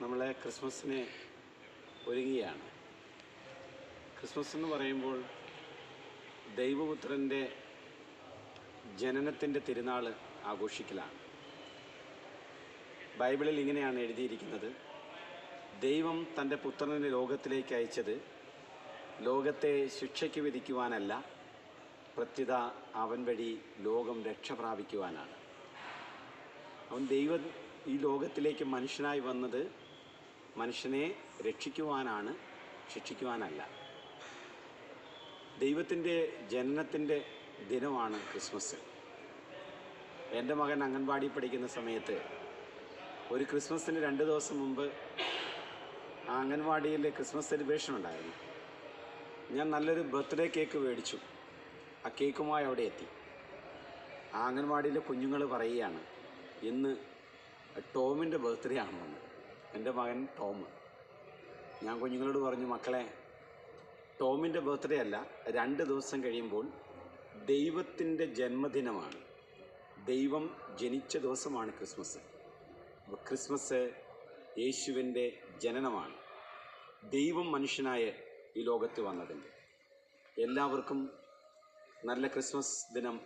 നമ്മളെ ക്രിസ്മസിന് ഒരുങ്ങുകയാണ്. ക്രിസ്മസ് എന്ന് പറയുമ്പോൾ ദൈവപുത്രൻ്റെ ജനനത്തിൻ്റെ തിരുനാൾ ആഘോഷിക്കലാണ്. ബൈബിളിൽ ഇങ്ങനെയാണ് എഴുതിയിരിക്കുന്നത്: ദൈവം തൻ്റെ പുത്രനെ ലോകത്തിലേക്ക് അയച്ചത് ലോകത്തെ ശിക്ഷയ്ക്ക് വിധിക്കുവാനല്ല, പ്രത്യുത അവൻ വഴി ലോകം രക്ഷ പ്രാപിക്കുവാനാണ്. ദൈവം ഈ ലോകത്തിലേക്ക് മനുഷ്യനായി വന്നത് മനുഷ്യനെ രക്ഷിക്കുവാനാണ്, ശിക്ഷിക്കുവാനല്ല. ദൈവത്തിൻ്റെ ജനനത്തിൻ്റെ ദിനമാണ് ക്രിസ്മസ്. എൻ്റെ മകൻ അംഗൻവാടി പഠിക്കുന്ന സമയത്ത് ഒരു ക്രിസ്മസിന് 2 ദിവസം മുമ്പ് ആ അംഗൻവാടിയിൽ ക്രിസ്മസ് സെലിബ്രേഷൻ ഉണ്ടായിരുന്നു. ഞാൻ നല്ലൊരു ബർത്ത്ഡേ കേക്ക് മേടിച്ചു. ആ കേക്കുമായി അവിടെ എത്തി. ആ അംഗൻവാടിയിലെ കുഞ്ഞുങ്ങൾ പറയുകയാണ്, ഇന്ന് ടോമിൻ്റെ ബർത്ത്ഡേ ആണെന്ന്. എൻ്റെ മകൻ ടോം. ഞാൻ കുഞ്ഞുങ്ങളോട് പറഞ്ഞു, മക്കളെ, ടോമിൻ്റെ ബർത്ത്ഡേ അല്ല, 2 ദിവസം കഴിയുമ്പോൾ ദൈവത്തിൻ്റെ ജന്മദിനമാണ്. ദൈവം ജനിച്ച ദിവസമാണ് ക്രിസ്മസ്. അപ്പോൾ ക്രിസ്മസ് യേശുവിൻ്റെ ജനനമാണ്. ദൈവം മനുഷ്യനായ ഈ ലോകത്ത് വന്നതിൻ്റെ. എല്ലാവർക്കും നല്ല ക്രിസ്മസ് ദിനം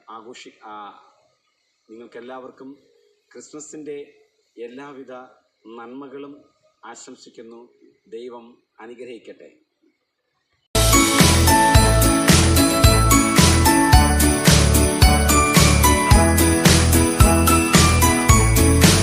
നിങ്ങൾക്കെല്ലാവർക്കും ക്രിസ്മസിൻ്റെ എല്ലാവിധ നന്മകളും ആശംസിക്കുന്നു. ദൈവം അനുഗ്രഹിക്കട്ടെ.